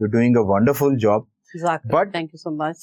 you're doing a wonderful job. Exactly. But thank you so much.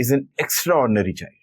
is an extraordinary child?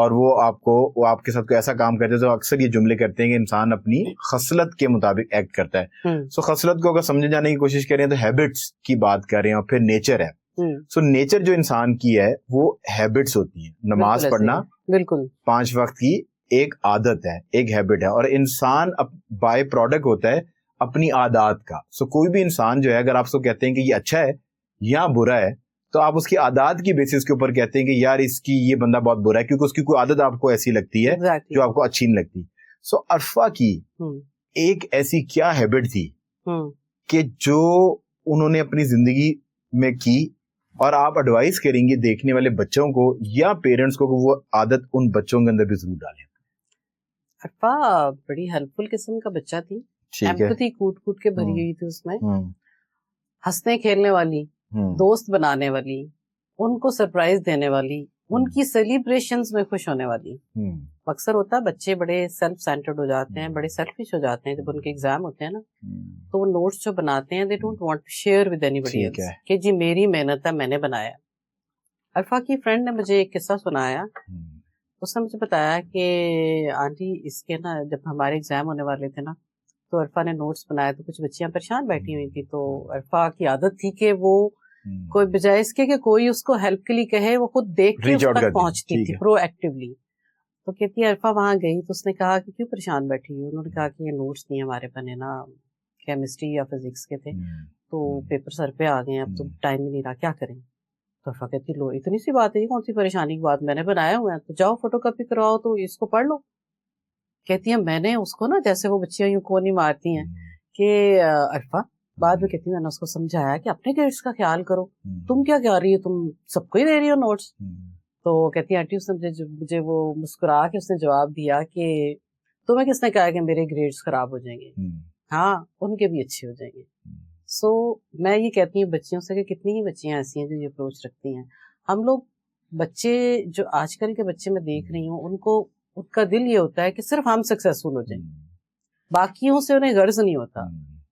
اور وہ آپ کے ساتھ کوئی ایسا کام کرتے ہیں تو اکثر یہ جملے کرتے ہیں کہ انسان اپنی خصلت کے مطابق ایکٹ کرتا ہے. سو خصلت کو اگر سمجھے جانے کی کوشش کریں تو ہیبٹس کی بات کر رہے ہیں, اور پھر نیچر ہے. سو نیچر جو انسان کی ہے وہ ہیبٹس ہوتی ہیں. نماز پڑھنا بالکل 5 وقت کی ایک عادت ہے, ایک ہیبٹ ہے, اور انسان بائی پروڈکٹ ہوتا ہے اپنی عادات کا. سو کوئی بھی انسان جو ہے اگر آپ اس کو کہتے ہیں کہ یہ اچھا ہے یا برا ہے تو آپ اس کی عادات کی بیسس کے اوپر کہتے ہیں کہ یار اس کی یہ بندہ بہت برا ہے, کیونکہ اس کی کوئی عادت آپ کو ایسی لگتی ہے جو آپ کو اچھی نہیں لگتی. سو عرفہ کی ایک ایسی کیا ہیبٹ تھی کہ جو انہوں نے اپنی زندگی میں کی, اور آپ ایڈوائز کریں گے دیکھنے والے بچوں کو یا پیرنٹس کو کہ وہ عادت ان بچوں کے اندر بھی ضرور ڈالیں؟ عرفہ بڑی ہیلپ فل قسم کا بچہ تھی, ایمپتھی کوٹ کوٹ کے بھری ہوئی تھی اس میں, ہنسنے کھیلنے والی, دوست بنانے والی, ان کو سرپرائز دینے والی, ان کی سیلیبریشنز میں خوش ہونے والی. اکثر ہوتا ہے بچے بڑے سیلف سینٹرڈ ہو جاتے ہیں, بڑے سیلفش ہو جاتے ہیں جب ان کے ایگزام ہوتے ہیں نا, تو وہ نوٹس جو بناتے ہیں they don't want to share with anybody else کہ جی میری محنت ہے, میں نے بنایا. عرفہ کی فرینڈ نے مجھے ایک قصہ سنایا, اس نے مجھے بتایا کہ آنٹی اس کے نا جب ہمارے ایگزام ہونے والے تھے نا تو عرفہ نے نوٹس بنایا تو کچھ بچیاں پریشان بیٹھی ہوئی تھی, تو عرفہ کی عادت تھی کہ وہ کوئی بجائے اس کے کہ کوئی اس کو ہیلپ کے لیے کہے وہ خود دیکھ کے اس تک پہنچتی تھی پرو ایکٹیولی. تو کہتی ہے عرفہ وہاں گئی تو اس نے کہا کہ کیوں پریشان بیٹھی ہوئی, انہوں نے کہا کہ یہ نوٹس نہیں ہمارے بنے نا کیمسٹری یا فزکس کے تھے تو پیپر سر پہ آ گئے ہیں, اب تو ٹائم ہی نہیں رہا, کیا کریں. تو عرفہ کہتی لو اتنی سی بات ہے, یہ کون سی پریشانی کی بات, میں نے بنایا ہوا ہے تو جاؤ فوٹو کاپی کرواؤ تو اس کو پڑھ لو. کہتی ہے میں نے اس کو نا جیسے وہ بچیاں یوں کو نہیں مارتی ہیں کہ عرفہ بعد میں کہتی میں نے اس کو سمجھایا کہ اپنے گریڈس کا خیال کرو, تم کیا کہہ رہی ہو, تم سب کو ہی دے رہی ہو نوٹس. تو کہتی آنٹی اس نے مجھے وہ مسکرا کے اس نے جواب دیا کہ تمہیں کس نے کہا کہ میرے گریڈس خراب ہو جائیں گے, ہاں ان کے بھی اچھے ہو جائیں گے. سو میں یہ کہتی ہوں بچیوں سے کہ کتنی ہی بچیاں ایسی ہیں جو یہ اپروچ رکھتی ہیں. ہم لوگ بچے جو آج کل کے بچے میں دیکھ رہی ہوں ان کا دل یہ ہوتا ہے کہ صرف ہم سکسیسفل ہو جائیں, باقیوں سے انہیں غرض نہیں ہوتا.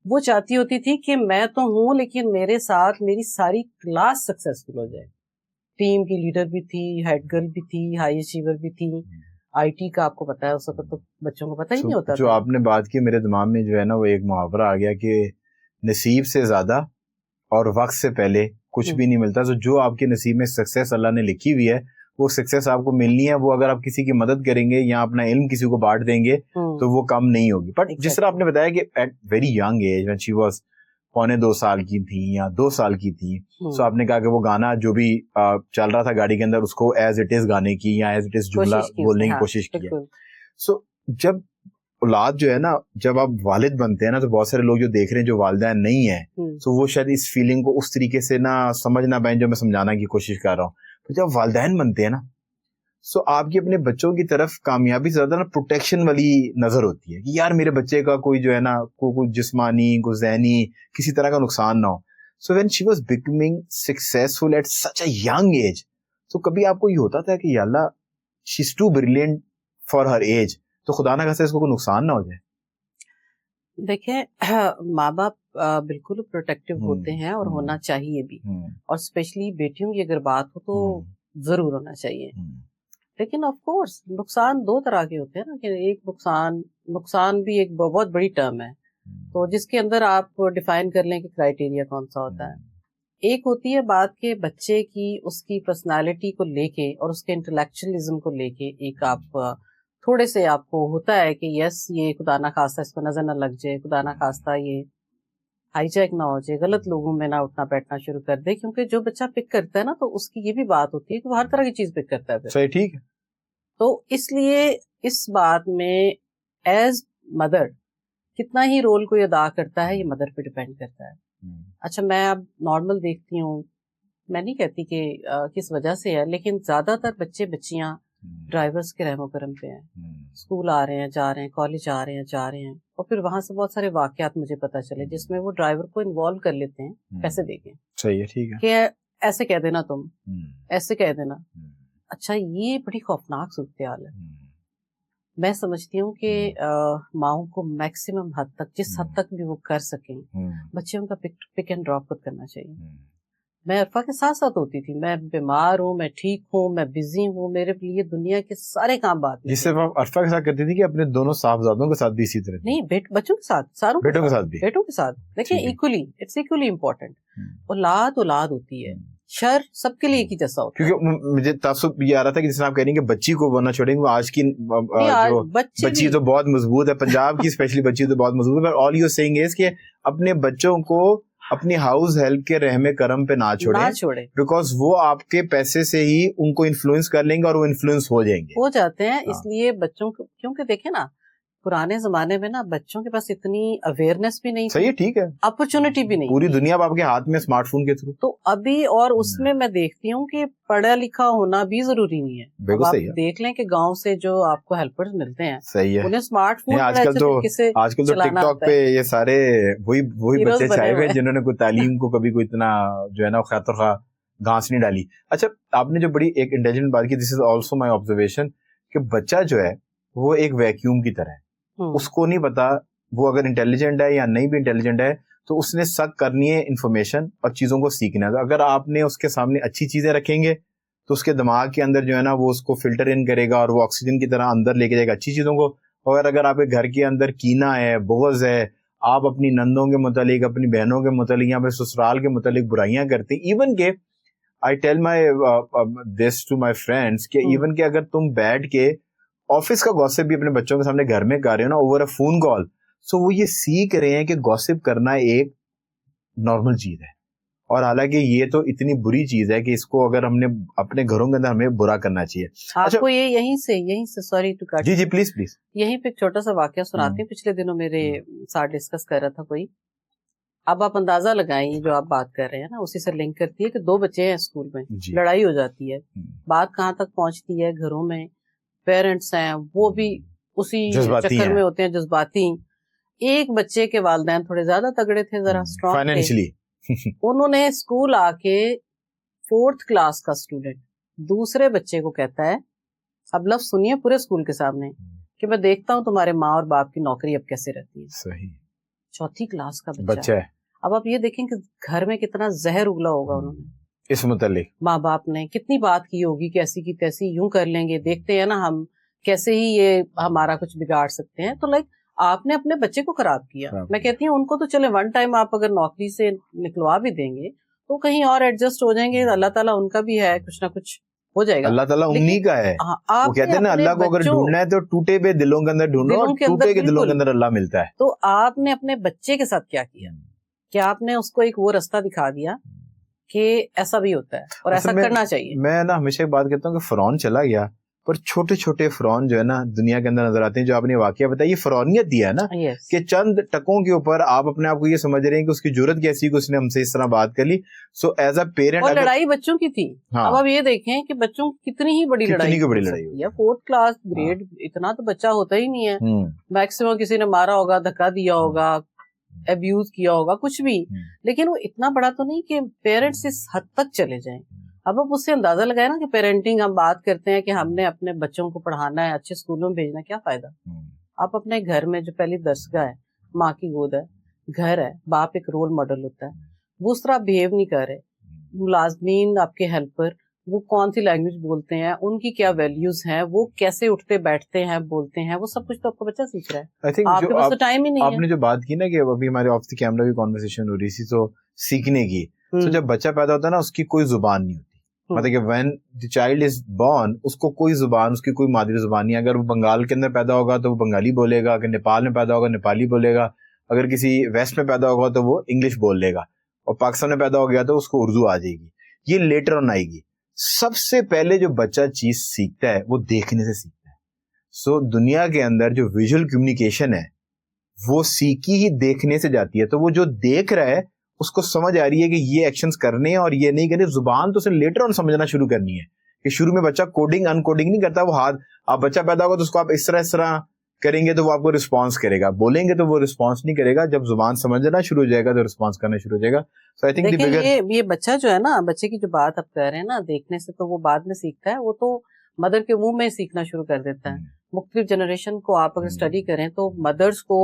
وہ چاہتی ہوتی تھی کہ میں تو ہوں لیکن میرے ساتھ میری ساری کلاس سکسیسفل ہو جائے. ٹیم کی لیڈر بھی تھی, ہیڈ گرل بھی تھی, ہائی اچیور بھی تھی. آئی ٹی کا آپ کو پتا ہے اس وقت تو بچوں کو پتہ ہی نہیں ہوتا. جو آپ نے بات کی میرے دماغ میں جو ہے نا وہ ایک محاورہ آ گیا کہ نصیب سے زیادہ اور وقت سے پہلے کچھ بھی نہیں ملتا. تو جو آپ کے نصیب میں سکسیس اللہ نے لکھی ہوئی ہے وہ سکسیس آپ کو ملنی ہے. وہ اگر آپ کسی کی مدد کریں گے یا اپنا علم کسی کو بانٹ دیں گے تو وہ کم نہیں ہوگی. بٹ جس طرح آپ نے بتایا کہ at very young age when she was 1.25 سال کی تھی یا 2 سال کی تھی, سو آپ نے کہا کہ وہ گانا جو بھی چل رہا تھا گاڑی کے اندر اس کو ایز اٹ از گانے کی یا ایز اٹ از جملہ بولنے کی کوشش کی ہے. سو جب اولاد جو ہے نا جب آپ والد بنتے ہیں نا تو بہت سارے لوگ جو دیکھ رہے ہیں جو والدین نہیں ہیں تو وہ شاید اس فیلنگ کو اس طریقے سے نہ سمجھ نہ پائیں جو میں سمجھانا کی کوشش کر رہا ہوں. تو جب والدین بنتے ہیں نا سو آپ کی اپنے بچوں کی طرف کامیابی سے زیادہ نا پروٹیکشن والی نظر ہوتی ہے کہ یار میرے بچے کا کوئی جو ہے نا کوئی جسمانی کوئی ذہنی کسی طرح کا نقصان نہ ہو. So when she was becoming successful at such a young age, تو کبھی آپ کو یہ ہوتا تھا کہ یا اللہ she is too brilliant for her age, تو خدا نہ خاصہ اس کو کوئی نقصان نہ ہو جائے؟ دیکھیں ماں باپ بالکل پروٹیکٹیو ہوتے ہیں اور ہونا چاہیے بھی, اور اسپیشلی بیٹیوں کی اگر بات ہو تو ضرور ہونا چاہیے. لیکن آف کورس نقصان 2 طرح کے ہوتے ہیں نا, کہ ایک نقصان بھی ایک بہت بڑی ٹرم ہے تو جس کے اندر آپ ڈیفائن کر لیں کہ کرائٹیریا کون سا ہوتا ہے. ایک ہوتی ہے بات کہ بچے کی اس کی پرسنالٹی کو لے کے اور اس کے انٹلیکچولیزم کو لے کے ایک آپ تھوڑے سے آپ کو ہوتا ہے کہ یس یہ خدا نہ خواستہ اس کو نظر نہ لگ جائے, خدا نہ خواستہ یہ ہائی جیک نہ ہو جائے, غلط لوگوں میں نہ اٹھنا بیٹھنا شروع کر دے, کیونکہ جو بچہ پک کرتا ہے نا تو اس کی یہ بھی بات ہوتی ہے کہ وہ ہر طرح کی چیز پک کرتا ہے. صحیح, ٹھیک ہے. تو اس لیے اس بات میں ایز مدر کتنا ہی رول کوئی ادا کرتا ہے یہ مدر پہ ڈیپینڈ کرتا ہے. اچھا میں اب نارمل دیکھتی ہوں, میں نہیں کہتی کہ کس وجہ سے ہے, لیکن زیادہ تر بچے بچیاں ڈرائیورز کے رحم و کرم پہ ہیں. اسکول آ رہے ہیں جا رہے ہیں, کالج آ رہے ہیں جا رہے ہیں, اور پھر وہاں سے بہت سارے واقعات مجھے پتا چلے جس میں وہ ڈرائیور کو انوالو کر لیتے ہیں پیسے دے کے. صحیح ہے, ٹھیک ہے, کہ ایسے کہہ دینا تم, ایسے کہہ دینا. اچھا یہ بڑی خوفناک صورتحال ہے. میں سمجھتی ہوں کہ ماؤں کو میکسیمم حد تک جس حد تک بھی وہ کر سکیں بچوں کا پک اینڈ ڈراپ خود کرنا چاہیے. میں عرفا کے ساتھ ساتھ ہوتی تھی. میں بیمار ہوں, میں ٹھیک ہوں, میں بزی ہوں, میرے لیے دنیا کے سارے کام بعد میں. جس سے آپ عرفا کے ساتھ کرتی تھی کہ اپنے دونوں صاحبزادوں کے ساتھ بھی اسی طرح؟ نہیں, بچوں کے ساتھ, ساروں بیٹوں کے ساتھ بھی. بیٹوں کے ساتھ دیکھیں ایکولی, اٹس ایکولی امپورٹنٹ. اولاد ہوتی ہے, شر سب کے لیے ایک ہی جیسا ہوتا ہے. کیونکہ مجھے تعصب یہ آ رہا تھا کہ جس طرح آپ کہہ رہی ہیں کہ بچی کو وہ نہ چھوڑیں گے, وہ آج کی جو بچی تو بہت مضبوط ہے, پنجاب کی اسپیشلی بچی تو بہت مضبوط ہے. آل یو سیئنگ از کہ اپنے بچوں کو اپنی ہاؤس ہیلپ کے رحم کرم پہ نہ چھوڑیں, بیکاز وہ آپ کے پیسے سے ہی ان کو انفلوئنس کر لیں گے اور وہ انفلوئنس ہو جائیں گے, ہو جاتے ہیں. اس لیے بچوں کو, کیونکہ دیکھیں نا پرانے زمانے میں نا بچوں کے پاس اتنی اویئرنیس بھی نہیں, صحیح ہے, ٹھیک ہے, اپرچونٹی بھی نہیں, پوری دنیا اب آپ کے ہاتھ میں اسمارٹ فون کے تھرو. تو ابھی اور اس میں دیکھتی ہوں کہ پڑھا لکھا ہونا بھی ضروری نہیں ہے. اب آپ دیکھ لیں کہ گاؤں سے جو آپ کو ہیلپرز ملتے ہیں, صحیح ہے, انہیں اسمارٹ فون آج کل تو ٹک ٹاک پہ یہ سارے وہی بچے چاہے ہوئے جنہوں نے کوئی تعلیم کو کبھی کوئی اتنا جو ہے نا خاطر خواہ گھاس نہیں ڈالی. اچھا, آپ نے جو بڑی ایک انٹیلیجنٹ بات کی, دس از آلسو مائی آبزرویشن, کہ بچہ جو ہے وہ ایک ویکیوم کی طرح ہے. اس کو نہیں پتا وہ اگر انٹیلیجنٹ ہے یا نہیں بھی انٹیلیجنٹ ہے, تو اس نے سک کرنی ہے انفارمیشن اور چیزوں کو سیکھنا ہے. اگر آپ نے اس کے سامنے اچھی چیزیں رکھیں گے تو اس کے دماغ کے اندر جو ہے نا وہ اس کو فلٹر ان کرے گا اور وہ آکسیجن کی طرح اندر لے کے جائے گا اچھی چیزوں کو. اور اگر آپ کے گھر کے اندر کینہ ہے, بغض ہے, آپ اپنی نندوں کے متعلق, اپنی بہنوں کے متعلق یا پھر سسرال کے متعلق برائیاں کرتے, ایون کہ I tell my this to my friends کہ ایون کہ اگر تم بیٹھ کے آفس کا گوسپ بھی اپنے بچوں کے سامنے گھر میں کر رہے ہو نا اوور اے فون کال, سو وہ یہ سیکھ رہے ہیں کہ گوسپ کرنا ایک نارمل چیز ہے. اور حالانکہ یہ تو اتنی بری چیز ہے کہ اس کو اگر ہم نے اپنے گھروں کے اندر ہمیں برا کرنا چاہیے. آپ کو یہ یہیں سے سوری ٹو کٹ, جی پلیز یہیں پہ ایک چھوٹا سا واقعہ سناتی ہوں. پچھلے دنوں میرے ساتھ ڈسکس کر رہا تھا کوئی. اب آپ اندازہ لگائیں جو آپ بات کر رہے ہیں نا اسی سے لنک کرتی ہے کہ 2 بچے ہیں اسکول میں, لڑائی ہو جاتی ہے, بات کہاں تک پہنچتی ہے, گھروں میں پیرنٹس ہیں وہ بھی اسی چکر میں ہوتے ہیں, جذباتی. ایک بچے کے والدین تھوڑے زیادہ تگڑے تھے, ذرا اسٹرانگ تھے, انہوں نے اسکول آ کے 4th کلاس کا اسٹوڈنٹ دوسرے بچے کو کہتا ہے, اب لفظ سنیے پورے اسکول کے سامنے, کہ میں دیکھتا ہوں تمہارے ماں اور باپ کی نوکری اب کیسے رہتی ہے. صحیح, 4تھی کلاس کا بچہ ہے. اب آپ یہ دیکھیں کہ گھر میں کتنا زہر اگلا ہوگا انہوں نے اس متعلق, ماں باپ نے کتنی بات کی ہوگی کہ ایسی کی تیسی یوں کر لیں گے, دیکھتے ہیں نا ہم کیسے ہی یہ ہمارا کچھ بگاڑ سکتے ہیں. تو آپ نے اپنے بچے کو خراب کیا. میں کہتی ہوں ان کو تو چلے ون ٹائم آپ اگر نوکری سے نکلوا بھی دیں گے تو کہیں اور ایڈجسٹ ہو جائیں گے, اللہ تعالیٰ ان کا بھی ہے, کچھ نہ کچھ ہو جائے گا. اللہ تعالیٰ انہی کا ہے, وہ کہتے ہیں نا اللہ کو اگر ڈھونڈنا ہے تو ٹوٹے ہوئے دلوں کے اندر ڈھونڈو, اور ٹوٹے کے دلوں کے اندر اللہ ملتا ہے. تو آپ نے اپنے بچے کے ساتھ کیا کیا کہ آپ نے اس کو ایک وہ رستہ دکھا دیا کہ ایسا بھی ہوتا ہے اور ایسا کرنا چاہیے. میں نا ہمیشہ ایک بات کہتا ہوں کہ فرعون چلا گیا, پر چھوٹے چھوٹے فرعون جو ہے نا دنیا کے اندر نظر آتے ہیں. جو آپ نے واقعہ بتایا, یہ فرعونیت دیا ہے نا کہ چند ٹکوں کے اوپر آپ اپنے آپ کو یہ سمجھ رہے ہیں کہ اس کی جرت کیسی کہ اس نے ہم سے اس طرح بات کر لی. سو ایز اے پیرنٹ, اور لڑائی بچوں کی تھی. اب آپ یہ دیکھیں کہ بچوں کی کتنی ہی بڑی لڑائی ہوئی ہے. 4th کلاس گریڈ, اتنا تو بچہ ہوتا ہی نہیں ہے. میکسیمم کسی نے مارا ہوگا, دھکا دیا ہوگا, ابیوز کیا ہوگا, کچھ بھی, لیکن وہ اتنا بڑا تو نہیں کہ پیرنٹس اس حد تک چلے جائیں. اب آپ اس سے اندازہ لگائے نا کہ پیرنٹنگ ہم بات کرتے ہیں کہ ہم نے اپنے بچوں کو پڑھانا ہے, اچھے اسکولوں میں بھیجنا, کیا فائدہ. آپ اپنے گھر میں جو پہلی درسگاہ ہے, ماں کی گود ہے, گھر ہے, باپ ایک رول ماڈل ہوتا ہے, وہ اس طرح بہیو نہیں کر رہے. ملازمین آپ کے ہیلپر وہ کون سی لینگویج بولتے ہیں, ان کی کیا ویلیوز ہیں, وہ کیسے اٹھتے بیٹھتے ہیں, بولتے ہیں, وہ سب کچھ تو آپ کا بچہ سیکھ رہا ہے. آپ کے پاس تو ٹائم ہی نہیں ہے. آپ نے جو بات کی نا کہ ابھی ہمارے آف دی کیمرہ بھی کانورسیشن ہو رہی تھی, تو سیکھنے کی, تو جب بچہ پیدا ہوتا ہے نا اس کی کوئی زبان نہیں ہوتی. مطلب کہ when the child is born, اس کو کوئی زبان, اس کی کوئی مادری زبان نہیں ہے. اگر وہ بنگال کے اندر پیدا ہوگا تو وہ بنگالی بولے گا, اگر نیپال میں پیدا ہوگا نیپالی بولے گا, اگر کسی ویسٹ میں پیدا ہوگا تو وہ انگلش بول لے گا, اور پاکستان میں پیدا ہو گیا تو اس کو اردو آ جائے گی. یہ لیٹر آن آئے گی. سب سے پہلے جو بچہ چیز سیکھتا ہے وہ دیکھنے سے سیکھتا ہے. سو دنیا کے اندر جو ویژول کمیونیکیشن ہے وہ سیکھی ہی دیکھنے سے جاتی ہے. تو وہ جو دیکھ رہا ہے اس کو سمجھ آ رہی ہے کہ یہ ایکشنز کرنے ہیں اور یہ نہیں کرنے. زبان تو اسے لیٹر آن سمجھنا شروع کرنی ہے, کہ شروع میں بچہ کوڈنگ ان کوڈنگ نہیں کرتا. وہ ہاتھ, آپ بچہ پیدا ہوگا تو اس کو آپ اس طرح کریں گے تو وہ آپ کو رسپانس کرے گا, بولیں گے تو وہ رسپانس نہیں کرے گا. جب زبان سمجھنا شروع ہو جائے گا تو رسپانس کرنا شروع ہو جائے گا. لیکن یہ بچہ جو ہے نا, بچے کی جو بات آپ کہہ رہے ہیں نا دیکھنے سے, تو وہ بعد میں سیکھتا ہے. وہ تو مدر کے منہ میں سیکھنا شروع کر دیتا ہے. مختلف جنریشن کو آپ اگر اسٹڈی کریں تو مدرس کو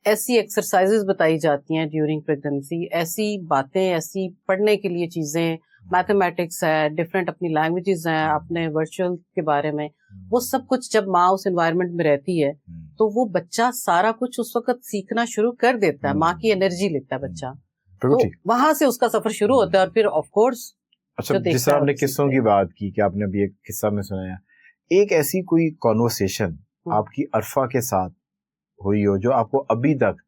ایسی ایکسرسائزز بتائی جاتی ہیں ڈیورنگ پریگننسی, ایسی باتیں, ایسی پڑھنے کے لیے چیزیں, میتھمیٹکس ہے, ڈفرینٹ اپنی لینگویجز ہیں, اپنے ورچوئل کے بارے میں, وہ سب کچھ جب ماں اس انوائرمنٹ میں رہتی ہے تو وہ بچہ سارا کچھ اس وقت سیکھنا شروع کر دیتا ہے, ماں کی انرجی لیتا ہے بچہ, تو وہاں سے اس کا سفر شروع ہوتا ہے. اور پھر آف کورس اچھا, جس طرح آپ نے قصوں کی بات کی کہ آپ نے ابھی ایک قصہ میں سنایا, ایک ایسی کوئی کانورسیشن آپ کی عرفہ کے ساتھ ہوئی ہو جو آپ کو ابھی تک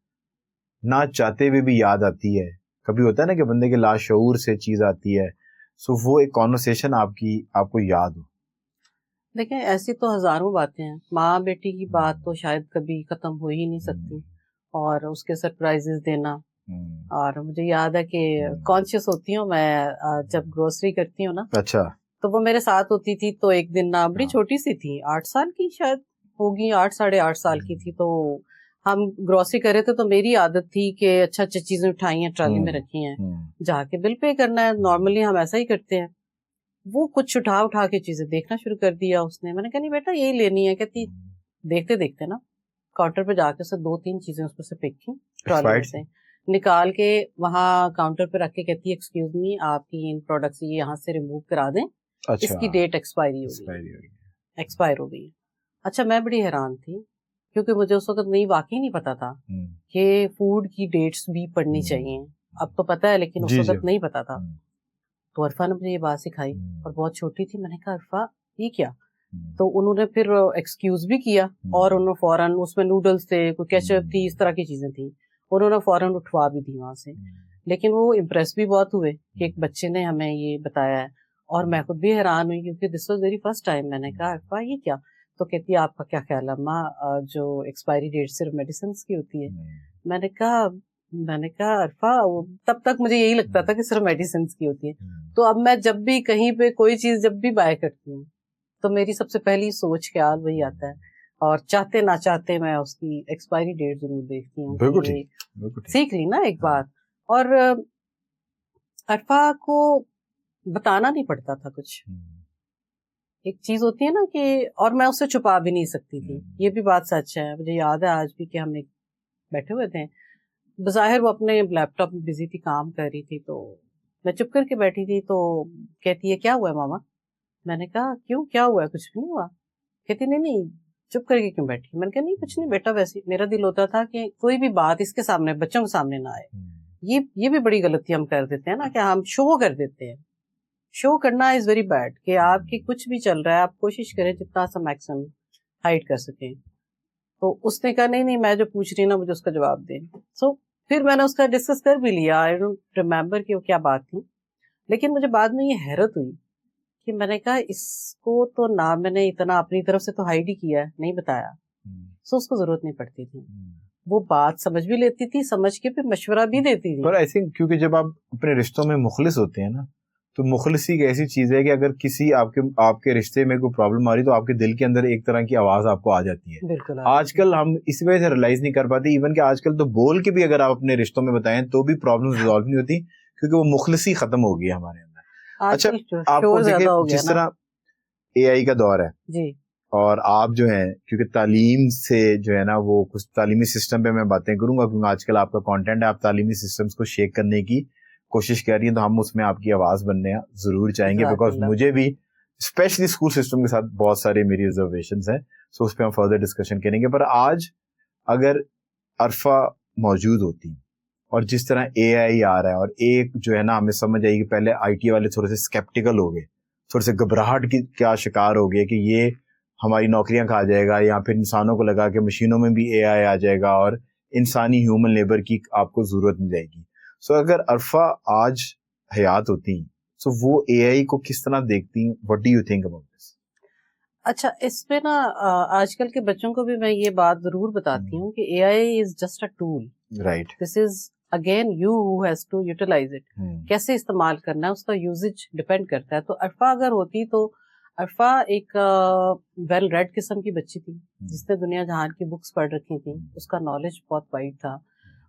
نہ چاہتے ہوئے بھی یاد آتی ہے؟ کبھی ہوتا ہے نا کہ بندے کے لاشعور سے چیز آتی ہے, سو وہ ایک کانورسیشن آپ کو یاد ہو. دیکھیں ایسی تو ہزاروں باتیں ہیں, ماں بیٹی کی بات تو شاید کبھی ختم ہو ہی نہیں سکتی, اور اس کے سرپرائزز دینا. اور مجھے یاد ہے کہ کانشیس ہوتی ہوں میں جب گروسری کرتی ہوں نا, اچھا, تو وہ میرے ساتھ ہوتی تھی. تو ایک دن نا بڑی چھوٹی سی تھی, 8 سال کی شاید ہوگی, 8 ساڑھے 8 سال کی تھی. تو ہم گروسری کر رہے تھے, تو میری عادت تھی کہ اچھا چیزیں اٹھائی ہیں, ٹرالی میں رکھی ہیں, جا کے بل پے کرنا ہے. نارملی ہم ایسا ہی کرتے ہیں. وہ کچھ اٹھا کے چیزیں دیکھنا شروع کر دیا اس نے. میں نے کہا نہیں بیٹا یہی لینی ہے. کہتی دیکھتے دیکھتے نا کاؤنٹر پہ جا کے اسے 2-3 چیزیں اس پر سے پک کی, ٹرالی میں سے نکال کے وہاں کاؤنٹر پہ رکھ کے کہتی ہے ایکسکیوز می, آپ کی ان پروڈکٹس یہ یہاں سے ریموو کرا دیں, اس کی ڈیٹ ایکسپائر ہو گئی. اچھا میں بڑی حیران تھی کیونکہ مجھے اس وقت واقعی نہیں پتا تھا کہ فوڈ کی ڈیٹس بھی پڑھنی چاہیے. اب تو پتا ہے لیکن اس وقت نہیں پتا تھا. تو عرفہ نے مجھے یہ بات سکھائی, اور بہت چھوٹی تھی. میں نے کہا عرفہ یہ کیا؟ تو انہوں نے پھر ایکسکیوز بھی کیا, اور انہوں نے فوراً, اس میں نوڈلز تھے, کوئی کیچپ تھی, اس طرح کی چیزیں تھیں, انہوں نے فوراً اٹھوا بھی دی وہاں سے. لیکن وہ امپریس بھی بہت ہوئے کہ ایک بچے نے ہمیں یہ بتایا ہے. اور میں خود بھی حیران ہوئی کیونکہ this was very first time. میں نے کہا عرفہ یہ کیا؟ تو کہتی ہے آپ کا کیا خیال ہے ماں, جو ایکسپائری ڈیٹ صرف میڈیسنس کی ہوتی ہے؟ میں نے کہا عرفہ تب تک مجھے یہی لگتا تھا کہ صرف میڈیسنس کی ہوتی ہے. تو اب میں جب بھی کہیں پہ کوئی چیز جب بھی بائی کرتی ہوں تو میری سب سے پہلی سوچ خیال وہی آتا ہے, اور چاہتے نہ چاہتے میں اس کی ایکسپائری ڈیٹ ضرور دیکھتی ہوں. سیکھ لی نا ایک بات. اور عرفہ کو بتانا نہیں پڑتا تھا کچھ. ایک چیز ہوتی ہے نا کہ, اور میں اس سے چھپا بھی نہیں سکتی تھی. یہ بھی بات سچ ہے. مجھے یاد ہے آج بھی کہ ہم ایک بیٹھے ہوئے تھے, بظاہر وہ اپنے لیپ ٹاپ میں بزی تھی, کام کر رہی تھی. تو میں چپ کر کے بیٹھی تھی. تو کہتی ہے کیا ہوا ہے ماما؟ میں نے کہا کیوں, کیا ہوا ہے؟ کچھ بھی نہیں ہوا. کہتی نہیں چپ کر کے کیوں بیٹھی؟ میں نے کہا نہیں کچھ نہیں بیٹا, ویسے میرا دل ہوتا تھا کہ کوئی بھی بات اس کے سامنے, بچوں کے سامنے نہ آئے. یہ بھی بڑی غلطی ہم کر دیتے ہیں نا, کہ ہم شو کر دیتے ہیں. شو کرنا از ویری بیڈ. کہ آپ کی کچھ بھی چل رہا ہے, آپ کوشش کریں جتنا سا میکسیمم ہائڈ کر سکیں. تو اس نے کہا نہیں میں جو پوچھ رہی نا مجھے اس کا جواب دیں. سو پھر میں نے اس کا ڈسکس کر بھی لیا. آئی ڈونٹ ریمبر کہ وہ کیا بات تھی, لیکن مجھے بعد میں یہ حیرت ہوئی کہ میں نے کہا اس کو تو نہ میں نے اتنا اپنی طرف سے تو ہائڈ ہی کیا ہے, نہیں بتایا. سو اس کو ضرورت نہیں پڑتی تھی. وہ بات سمجھ بھی لیتی تھی, سمجھ کے پھر مشورہ بھی دیتی تھی. پر آئی تھنک کیونکہ جب آپ اپنے رشتوں میں مخلص ہوتے ہیں نا, تو مخلصی ایک ایسی چیز ہے کہ اگر کسی آپ کے رشتے میں کوئی پرابلم آ رہی تو آپ کے دل کے اندر ایک طرح کی آواز آپ کو آ جاتی ہے. بالکل. آج کل ہم اس وجہ سے ریلائز نہیں کر پاتے, ایون کہ آج کل تو بول کے بھی اگر آپ اپنے رشتوں میں بتائیں تو بھی پرابلم ریزالو نہیں ہوتی, کیونکہ وہ مخلصی ختم ہو گئی ہے ہمارے اندر. اچھا آپ کو دیکھیں جس طرح اے آئی کا دور ہے جی, اور آپ جو ہیں کیونکہ تعلیم سے جو ہے نا وہ کچھ تعلیمی سسٹم پہ میں باتیں کروں گا, کیونکہ آج کل آپ کا کانٹینٹ ہے, آپ تعلیمی سسٹمز کو شیک کرنے کی کوشش کر رہی ہیں, تو ہم اس میں آپ کی آواز بننے ضرور چاہیں گے, بیکاز مجھے بھی اسپیشلی اسکول سسٹم کے ساتھ بہت سارے میری ریزرویشنز ہیں. سو اس پہ ہم فردر ڈسکشن کریں گے. پر آج اگر عرفہ موجود ہوتی اور جس طرح اے آئی آ رہا ہے, اور ایک جو ہے نا ہمیں سمجھ آئی کہ پہلے آئی ٹی والے تھوڑے سے اسکیپٹیکل ہو گئے, تھوڑے سے گھبراہٹ کی کیا شکار ہو گئے کہ یہ ہماری نوکریاں کھا جائے گا, یا پھر انسانوں کو لگا کہ مشینوں میں بھی اے آئی آ جائے گا اور انسانی ہیومن لیبر کی آپ کو ضرورت نہیں رہے گی. سو اگر عرفہ آج حیات ہوتی سو وہ اے آئی کو کس طرح دیکھتی, what do you think about this? اچھا اس پہ نا آج کل کے بچوں کو بھی میں یہ بات ضرور بتاتی ہوں کہ A I is just a tool, right, this is again you who has to utilise it. کیسے استعمال کرنا ہے اس کا یوزج ڈپینڈ کرتا ہے. تو عرفہ اگر ہوتی تو عرفہ ایک ویل ریڈ قسم کی بچی تھی جس نے دنیا جہان کی بکس پڑھ رکھی تھی, اس کا نالج بہت وائڈ تھا,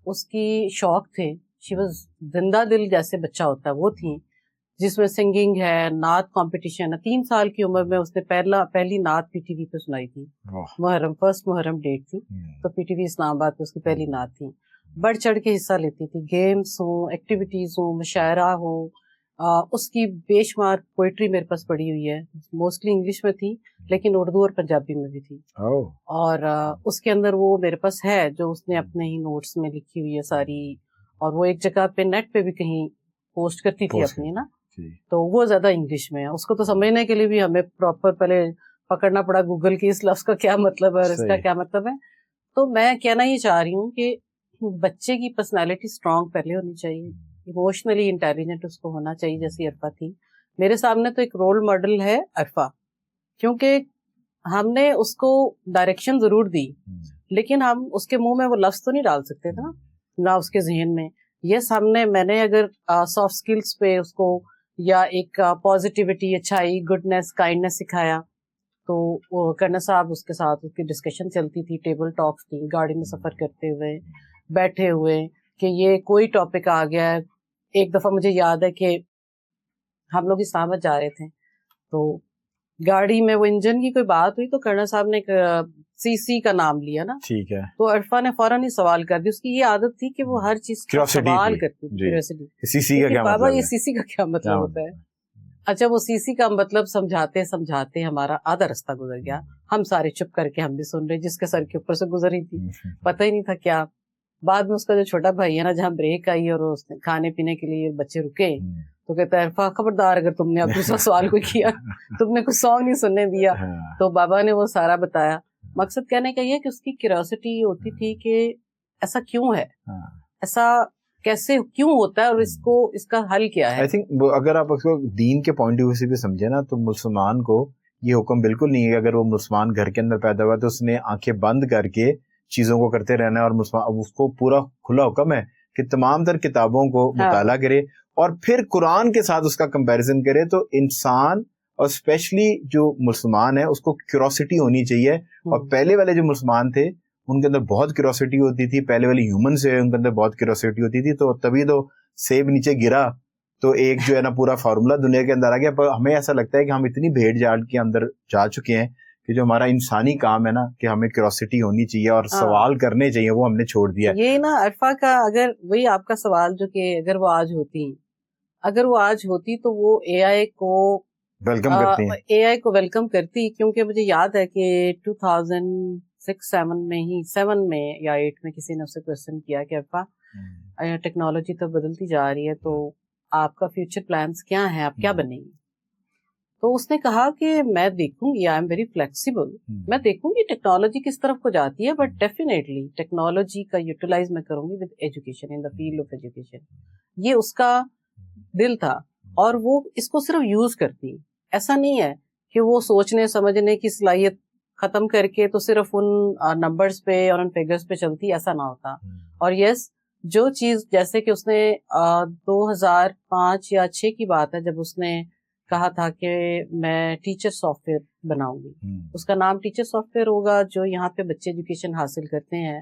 اس کی شوق تھے, شی واز زندہ دل جیسے بچہ ہوتا ہے وہ تھی. جس میں سنگنگ ہے, نعت کمپٹیشن ہے. 3 سال کی عمر میں اس نے پہلی نعت پی ٹی وی پہ سنائی تھی. فرسٹ محرم ڈیٹ تھی تو پی ٹی وی اسلام آباد پہ اس کی پہلی نعت تھی. بڑھ چڑھ کے حصہ لیتی تھی, گیمز ہوں, ایکٹیویٹیز ہوں, مشاعرہ ہو. اس کی بے شمار پوئٹری میرے پاس پڑھی ہوئی ہے, موسٹلی انگلش میں تھی لیکن اردو اور پنجابی میں بھی تھی. اور اس کے اندر وہ میرے پاس ہے جو اس نے اپنے ہی نوٹس میں لکھی ہوئی ہے ساری, اور وہ ایک جگہ پہ نیٹ پہ بھی کہیں پوسٹ کرتی تھی اپنی نا, تو وہ زیادہ انگلش میں ہے. اس کو تو سمجھنے کے لیے بھی ہمیں پراپر پہلے پکڑنا پڑا گوگل کی اس لفظ کا کیا مطلب ہے اور اس کا کیا مطلب ہے. تو میں کہنا یہ چاہ رہی ہوں کہ بچے کی پرسنالٹی اسٹرانگ پہلے ہونی چاہیے, ایموشنلی انٹیلیجنٹ اس کو ہونا چاہیے جیسی عرفہ تھی. میرے سامنے تو ایک رول ماڈل ہے عرفہ, کیونکہ ہم نے اس کو ڈائریکشن ضرور دی لیکن ہم اس کے منہ میں وہ لفظ تو نہیں ڈال سکتے تھے نہ اس کے ذہن میں. یس, میں نے اگر سافٹ سکلز پہ اس کو یا ایک پازیٹیوٹی, اچھائی, گڈنس, کائنڈنس سکھایا, تو وہ کرنا صاحب اس کے ساتھ اس کی ڈسکشن چلتی تھی, ٹیبل ٹاکس تھی, گاڑی میں سفر کرتے ہوئے, بیٹھے ہوئے, کہ یہ کوئی ٹاپک آ گیا ہے. ایک دفعہ مجھے یاد ہے کہ ہم لوگ اسلام آباد جا رہے تھے تو گاڑی میں وہ انجن کی کوئی بات ہوئی تو کرنا صاحب نے سی سی کا نام لیا نا, ٹھیک ہے, تو عرفہ نے فوراً ہی سوال کر دیا. اس کی یہ عادت تھی کہ وہ ہر چیز کا سوال کرتی تھی, سی سی کا کیا مطلب, بابا یہ سی سی کا کیا مطلب ہوتا ہے. اچھا, وہ سی سی کا مطلب سمجھاتے ہمارا آدھا رستہ گزر گیا. ہم سارے چپ کر کے ہم بھی سن رہے, جس کے سر کے اوپر سے گزری تھی پتہ ہی نہیں تھا کیا. بعد میں اس کا جو چھوٹا بھائی ہے نا, جہاں بریک آئی اور اس نے کھانے پینے کے لیے بچے رکے تو کہتا ہے عرفہ خبردار اگر تم نے اب دوسرا سوال کوئی کیا, تم نے کوئی سانگ نہیں سننے دیا. تو بابا نے وہ سارا بتایا. مقصد کہنے کا یہ کہ اس کی کیوریوسٹی ہوتی تھی کہ ایسا کیوں ہے, ایسا کیسے کیوں ہوتا ہے, اور اس کا حل کیا ہے. آئی تھنک اگر آپ اس کو دین کے پوائنٹ آف ویو سے بھی سمجھے نا, تو مسلمان کو یہ حکم بالکل نہیں ہے کہ اگر وہ مسلمان گھر کے اندر پیدا ہوا تو اس نے آنکھیں بند کر کے چیزوں کو کرتے رہنا ہے, اور اس کو پورا کھلا حکم ہے کہ تمام تر کتابوں کو مطالعہ کرے اور پھر قرآن کے ساتھ اس کا کمپیریزن کرے. تو انسان اور اسپیشلی جو مسلمان ہے اس کو کیوریوسٹی ہونی چاہیے, اور پہلے والے جو مسلمان تھے ان کے اندر بہت کیوریوسٹی ہوتی تھی, پہلے والے ہیومن سے ان کے اندر بہت کیوریوسٹی ہوتی تھی. تو تبھی تو سیب نیچے گرا تو ایک جو ہے نا پورا فارمولا دنیا کے اندر آ گیا. پر ہمیں ایسا لگتا ہے کہ ہم اتنی بھیڑ جاڑ کے اندر جا چکے ہیں کہ جو ہمارا انسانی کام ہے نا کہ ہمیں کیوریوسٹی ہونی چاہیے اور سوال کرنے چاہیے, وہ ہم نے چھوڑ دیا. یہ نا عرفہ کا, اگر وہی آپ کا سوال جو کہ اگر وہ آج ہوتی تو وہ اے آئی کو ویلکم کرتی, کیونکہ مجھے یاد ہے کہ 2006-7 میں یا 8 میں کسی نے اسے کوشچن کیا کہ عرفہ ٹیکنالوجی تو بدلتی جا رہی ہے, تو آپ کا فیوچر پلانس کیا ہے, آپ کیا بنیں گی. تو اس نے کہا کہ میں دیکھوں گی, آئی ایم ویری فلیکسیبل, میں دیکھوں گی ٹیکنالوجی کس طرف کو جاتی ہے, بٹ ڈیفینیٹلی ٹیکنالوجی کا یوٹیلائز میں کروں گی with education, in the field of education. یہ اس کا دل تھا, اور وہ اس کو صرف یوز کرتی. ایسا نہیں ہے کہ وہ سوچنے سمجھنے کی صلاحیت ختم کر کے تو صرف ان نمبرز پہ اور ان فگرز پہ چلتی, ایسا نہ ہوتا. اور یس, جو چیز جیسے کہ اس نے 2005 یا 6 کی بات ہے جب اس نے کہا تھا کہ میں ٹیچر سافٹ ویئر بناؤں گی, اس کا نام ٹیچر سافٹ ویئر ہوگا, جو یہاں پہ بچے ایجوکیشن حاصل کرتے ہیں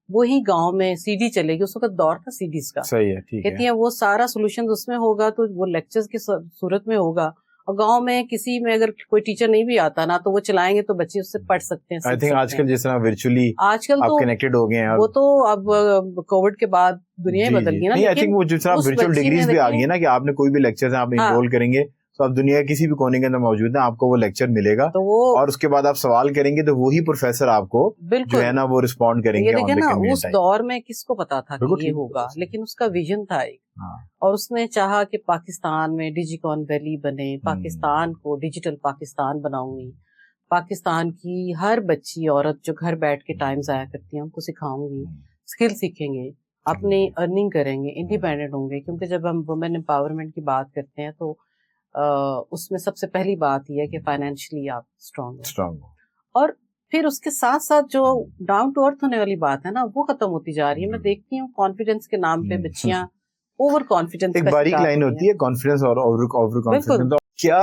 وہی گاؤں میں سی ڈی چلے گی. اس وقت دور تھا سی ڈیز کا, کہتی ہیں وہ سارا سولوشن اس میں ہوگا, تو وہ لیکچرز کی صورت میں ہوگا, اور گاؤں میں کسی میں اگر کوئی ٹیچر نہیں بھی آتا نا تو وہ چلائیں گے تو بچے اس سے پڑھ سکتے ہیں. آئی تھنک آج کل جس طرح ورچولی آج کل تو کنیکٹڈ ہو گئے ہیں, وہ تو اب کووڈ کے بعد دنیا بدل گئی نا. آئی تھنک وہ جس طرح ورچوئل ڈگریز بھی آ گئی ہے نا, کہ آپ نے کوئی بھی لیکچر آپ انرول کریں گے تو آپ دنیا کے کسی بھی کونے کے اندر موجود ہیں, آپ کو وہ لیکچر ملے گا, اور اس کے بعد آپ سوال کریں گے تو وہی پروفیسر آپ کو جو ہے نا وہ رسپونڈ کریں گے. دیکھیں نا, اس دور میں کس کو پتا تھا کہ یہ ہوگا, لیکن اس کا ویژن تھا ایک, اور اس نے چاہا کہ پاکستان میں ڈیجیکون ویلی بنے, پاکستان کو ڈیجیٹل پاکستان بناؤں گی, پاکستان کی ہر بچی عورت جو گھر بیٹھ کے ٹائم ضائع کرتی ہیں ان کو سکھاؤں گی, اسکل سیکھیں گے, اپنی ارننگ کریں گے, انڈیپینڈنٹ ہوں گے. کیونکہ جب ہم وومن امپاورمنٹ کی بات کرتے ہیں تو اس میں سب سے پہلی بات یہ ہے کہ فائنینشلی آپ اسٹرانگ ہو, اور پھر اس کے ساتھ ساتھ جو ڈاؤن ٹو ارتھ ہونے والی بات ہے نا وہ ختم ہوتی جا رہی ہے. میں دیکھتی ہوں کانفیڈنس کے نام پہ بچیاں اوور کانفیڈنس, ایک باریک لائن ہوتی ہے کانفیڈنس اور اوور کانفیڈنس. کیا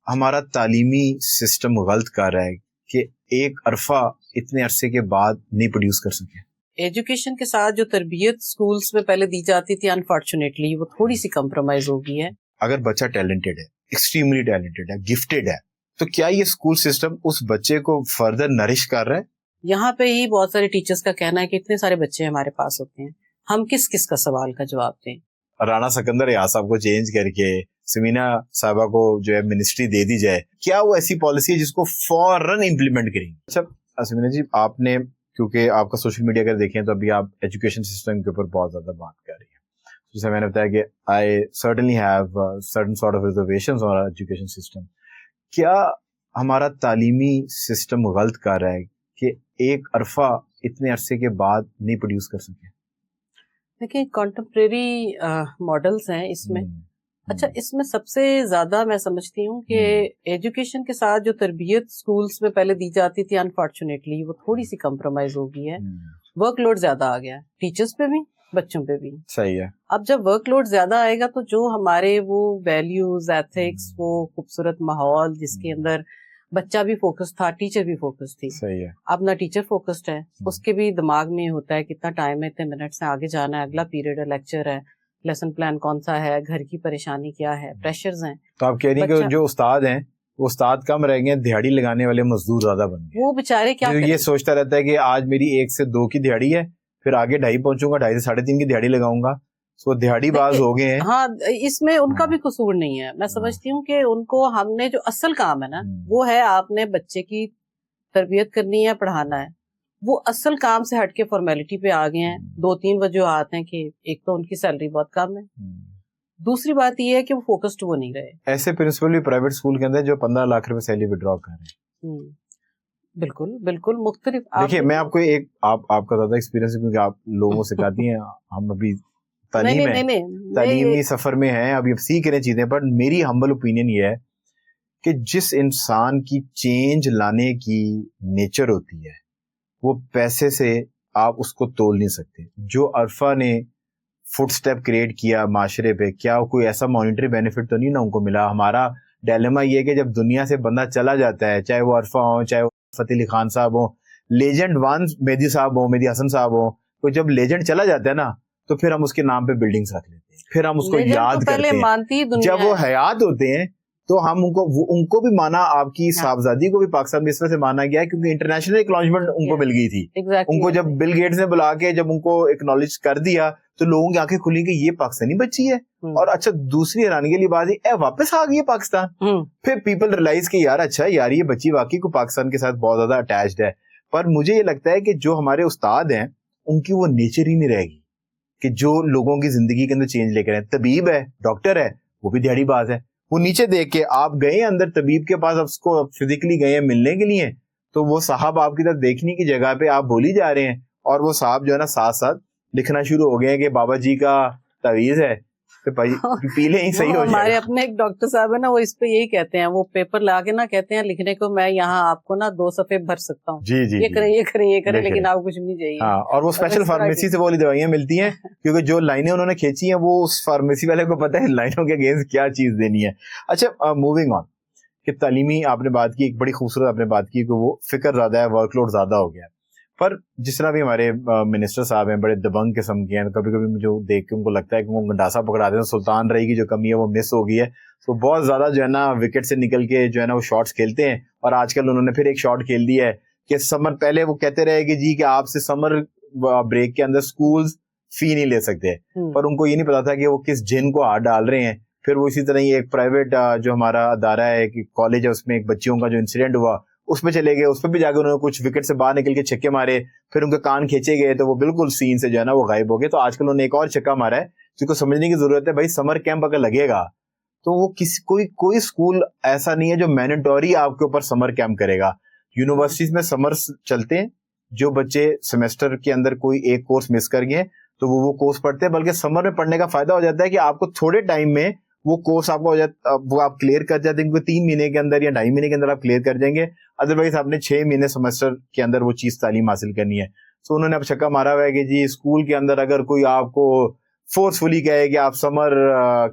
ہمارا تعلیمی سسٹم غلط کر رہا ہے کہ ایک عرفہ اتنے عرصے کے بعد نہیں پروڈیوس کر سکے؟ ایجوکیشن کے ساتھ جو تربیت اسکولس میں پہلے دی جاتی تھی, انفارچونیٹلی وہ تھوڑی سی کمپرومائز ہو گئی ہے. اگر بچہ ٹیلنٹڈ ہے, ایکسٹریملی ٹیلنٹڈ ہے, گفٹڈ ہے, تو کیا یہ اسکول سسٹم اس بچے کو فردر نرش کر رہا ہے؟ یہاں پہ ہی بہت سارے ٹیچرز کا کہنا ہے کہ اتنے سارے بچے ہمارے پاس ہوتے ہیں, ہم کس کس کا سوال کا جواب دیں. رانا سکندر ریاض صاحب کو چینج کر کے سمینا صاحبہ کو جو ہے منسٹری دے دی جائے, کیا وہ ایسی پالیسی ہے جس کو فوراً امپلیمنٹ کریں؟ اچھا سمینا جی, آپ نے کیونکہ آپ کا سوشل میڈیا اگر دیکھیں تو ابھی آپ ایجوکیشن سسٹم کے اوپر بہت زیادہ بات کر رہی ہیں. جیسے میں نے بتایا کہ I certainly have certain sort of reservations on education system. کیا ہمارا تعلیمی سسٹم غلط کر رہا ہے کہ ایک عرفہ اتنے عرصے کے بعد نہیں پروڈیوس کر سکے؟ دیکھیں کانٹمپریری ماڈلز ہیں اس میں. اچھا, اس میں سب سے زیادہ میں سمجھتی ہوں کہ ایجوکیشن کے ساتھ جو تربیت سکولز میں پہلے دی جاتی تھی, انفارچونیٹلی وہ تھوڑی سی کمپرومائز ہو گئی ہے. ورک لوڈ زیادہ آ گیا ہے ٹیچرز پہ بھی, بچوں پہ بھی. صحیح ہے. اب جب ورک لوڈ زیادہ آئے گا تو جو ہمارے وہ ویلیوز, ایتھکس, وہ خوبصورت ماحول جس کے اندر بچہ بھی فوکس تھا, ٹیچر بھی فوکس تھی, صحیح ہے, اب نہ ٹیچر فوکسڈ ہے, اس کے بھی دماغ میں ہوتا ہے کتنا ٹائم ہے, اتنے منٹ سے آگے جانا ہے, اگلا پیریڈ ہے, لیکچر ہے, لیسن پلان کون سا ہے, گھر کی پریشانی کیا ہے, پریشرز ہیں. تو آپ کہہ رہی ہیں کہ جو استاد ہیں وہ استاد کم رہ گئے, دیہڑی لگانے والے مزدور زیادہ بن گئے. وہ بےچارے کیا یہ سوچتا رہتا ہے کہ آج میری 1 سے 2 کی دیہڑی ہے, پھر آگے 2.5 پہنچوں گا, 2.5 سے 3.5 کی دیہڑی لگاؤں گا, سو دیہڑی باز ہو گئے ہیں. ہاں, اس میں ان کا بھی قصور نہیں ہے. میں سمجھتی ہوں کہ ان کو ہم نے جو اصل کام ہے نا, وہ ہے آپ نے بچے کی تربیت کرنی ہے, پڑھانا ہے. وہ اصل کام سے ہٹ کے فارمیلٹی پہ آ گئے ہیں. 2-3 وجوہات ہیں کہ ایک تو ان کی سیلری بہت کم ہے, دوسری بات یہ ہے کہ وہ فوکسڈ وہ نہیں رہے. ایسے پرنسپل بھی پرائیویٹ اسکول کے اندر جو 15 لاکھ روپے سیلری وڈرا کر رہے ہیں. بالکل بالکل مختلف. دیکھیے میں آپ کو ایک آپ کا زیادہ ایکسپیرینس ہے کیونکہ آپ لوگوں سے سکھاتی ہیں, ہم ابھی تعلیمی سفر میں ہیں, ابھی اب سیکھ رہے چیزیں. پر میری ہمبل اوپینین یہ ہے کہ جس انسان کی چینج لانے کی نیچر ہوتی ہے وہ پیسے سے آپ اس کو تول نہیں سکتے. جو عرفہ نے فٹ سٹیپ کریٹ کیا معاشرے پہ, کیا کوئی ایسا مانیٹری بینیفٹ تو نہیں نا ان کو ملا؟ ہمارا ڈیلیما یہ ہے کہ جب دنیا سے بندہ چلا جاتا ہے, چاہے وہ عرفہ ہو, چاہے وہ فتح علی خان صاحب ہوں, لیجنڈ ون مہدی صاحب ہوں, مہدی حسن صاحب ہوں, تو جب لیجنڈ چلا جاتا ہے نا تو پھر ہم اس کے نام پہ بلڈنگز رکھ لیتے ہیں, پھر ہم اس کو یاد کرتے ہیں. جب وہ حیات ہوتے ہیں تو ہم ان کو بھی مانا, آپ کی صاحبزادی کو بھی پاکستان میں اس طرح سے مانا گیا ہے کیونکہ انٹرنیشنل اکنالجمنٹ ان کو مل گئی تھی. ان کو جب بل گیٹس نے بلا کے جب ان کو اکنالج کر دیا تو لوگوں کی آنکھیں کھلی کہ یہ پاکستانی بچی ہے. اور اچھا دوسری حیرانگی والی بات ہے, واپس آ گئی ہے پاکستان. پھر پیپل ریلائز کہ یار اچھا یار یہ بچی واقعی کو پاکستان کے ساتھ بہت زیادہ اٹیچڈ ہے. پر مجھے یہ لگتا ہے کہ جو ہمارے استاد ہیں ان کی وہ نیچر ہی نہیں رہے گی کہ جو لوگوں کی زندگی کے اندر چینج لے کر آئے. طبیب ہے, ڈاکٹر ہے, وہ بھی دیہڑی باز ہے. وہ نیچے دیکھ کے آپ گئے ہیں اندر طبیب کے پاس, اب اس کو فزیکلی گئے ہیں ملنے کے لیے, تو وہ صاحب آپ کی طرف دیکھنے کی جگہ پہ آپ بولی جا رہے ہیں, اور وہ صاحب جو ہے نا ساتھ ساتھ لکھنا شروع ہو گئے ہیں کہ بابا جی کا تعویذ ہے پی لیں ہی صحیح ہو جائے. ہمارے اپنے ایک ڈاکٹر صاحب ہے نا, وہ اس پہ یہی کہتے ہیں, وہ پیپر لا کے نا کہتے ہیں لکھنے کو, میں یہاں آپ کو نا 2 صفحے بھر سکتا ہوں, یہ کریں یہ کریں یہ کریں, لیکن آپ کچھ نہیں چاہیے. ہاں, اور وہ اسپیشل فارمیسی سے وہ والی دوائیاں ملتی ہیں کیونکہ جو لائنیں انہوں نے کھینچی ہیں وہ اس فارمیسی والے کو پتہ ہے لائنوں کے اگینسٹ کیا چیز دینی ہے. اچھا موونگ آن, کہ تعلیمی آپ نے بات کی, ایک بڑی خوبصورت آپ نے بات کی کہ وہ فکر زیادہ ہے, ورک لوڈ زیادہ ہو گیا ہے. پر جس طرح بھی ہمارے منسٹر صاحب ہیں بڑے دبنگ قسم کے ہیں, کبھی کبھی مجھے دیکھ کے ان کو لگتا ہے کہ وہ گنڈاسا پکڑا دیں, سلطان رئی کی جو کمی ہے وہ مس ہو گئی ہے. تو بہت زیادہ جو ہے نا وکٹ سے نکل کے جو ہے نا وہ شاٹس کھیلتے ہیں, اور آج کل انہوں نے پھر ایک شاٹ کھیل دیا ہے کہ سمر, پہلے وہ کہتے رہے کہ جی کہ آپ سے سمر بریک کے اندر سکولز فی نہیں لے سکتے, پر ان کو یہ نہیں پتا تھا کہ وہ کس جن کو ہاتھ ڈال رہے ہیں. پھر وہ اسی طرح ہی ایک پرائیویٹ جو ہمارا ادارہ ہے, ایک کالج ہے, اس میں ایک بچیوں کا جو انسیڈنٹ ہوا اس میں چلے گئے, اس پہ بھی جا کے انہوں نے کچھ وکٹ سے باہر نکل کے چھکے مارے, پھر ان کے کان کھینچے گئے تو وہ بالکل سین سے جو ہے نا وہ غائب ہو گئے. تو آج کل انہوں نے ایک اور چھکا مارا ہے جس کو سمجھنے کی ضرورت ہے, بھائی سمر کیمپ اگر لگے گا تو وہ کوئی اسکول ایسا نہیں ہے جو مینڈیٹوری آپ کے اوپر سمر کیمپ کرے گا. یونیورسٹیز میں سمر چلتے ہیں, جو بچے سیمسٹر کے اندر کوئی ایک کورس مس کر گئے تو وہ کورس پڑھتے ہیں, بلکہ سمر میں پڑھنے کا فائدہ ہو جاتا ہے کہ آپ کو تھوڑے ٹائم میں وہ کورس آپ کو ہو جاتا, وہ آپ کلیئر کر جاتے ہیں, کیونکہ 3 مہینے کے اندر یا 2.5 مہینے کے اندر آپ کلیئر کر جائیں گے. ادروائز آپ نے 6 مہینے سیمسٹر کے اندر وہ چیز تعلیم حاصل کرنی ہے. سو انہوں نے اب چھکا مارا ہوا ہے کہ جی اسکول کے اندر اگر کوئی آپ کو فورسفلی کہے کہ آپ سمر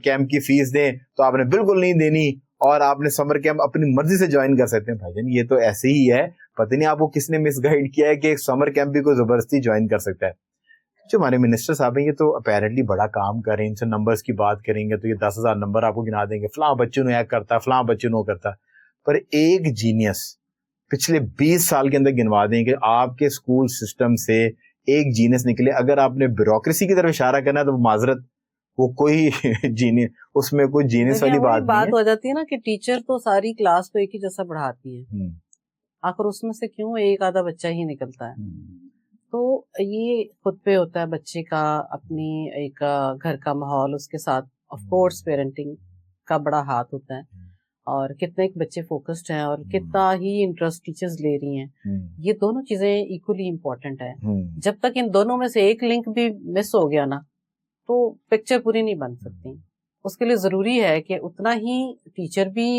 کیمپ کی فیس دیں تو آپ نے بالکل نہیں دینی, اور آپ نے سمر کیمپ اپنی مرضی سے جوائن کر سکتے ہیں. بھائی جان یہ تو ایسے ہی ہے, پتہ نہیں آپ کو کس نے مس گائیڈ کیا ہے کہ سمر کیمپ بھی کوئی زبردستی جوائن کر سکتا ہے. جو ہمارے منسٹر صاحب ہیں یہ تو اپیرنٹلی بڑا کام کر رہے ہیں, ان سے نمبرز کی بات کریں گے تو یہ 10,000 نمبر آپ کو گنا دیں گے, فلاں بچوں نے یہ کرتا, فلاں بچوں نے کرتا, پر ایک جینیس پچھلے 20 سال کے اندر گنوا دیں کہ آپ کے اسکول سسٹم سے ایک جینیس نکلے. اگر آپ نے بیوروکریسی کی طرف اشارہ کرنا ہے تو معذرت, وہ کوئی جینیس, اس میں کوئی جینیس والی بات نہیں ہے. ہو جاتی ہے نا کہ ٹیچر تو ساری کلاس کو ایک ہی جیسا پڑھاتی ہے, آخر اس میں سے کیوں ایک آدھا بچہ ہی نکلتا ہے. تو یہ خود پہ ہوتا ہے بچے کا, اپنی ایک گھر کا ماحول, اس کے ساتھ آف کورس پیرنٹنگ کا بڑا ہاتھ ہوتا ہے, اور کتنے بچے فوکسڈ ہیں اور کتنا ہی انٹرسٹ ٹیچرز لے رہی ہیں. یہ دونوں چیزیں ایکولی امپورٹنٹ ہیں. جب تک ان دونوں میں سے ایک لنک بھی مس ہو گیا نا تو پکچر پوری نہیں بن سکتی. اس کے لیے ضروری ہے کہ اتنا ہی ٹیچر بھی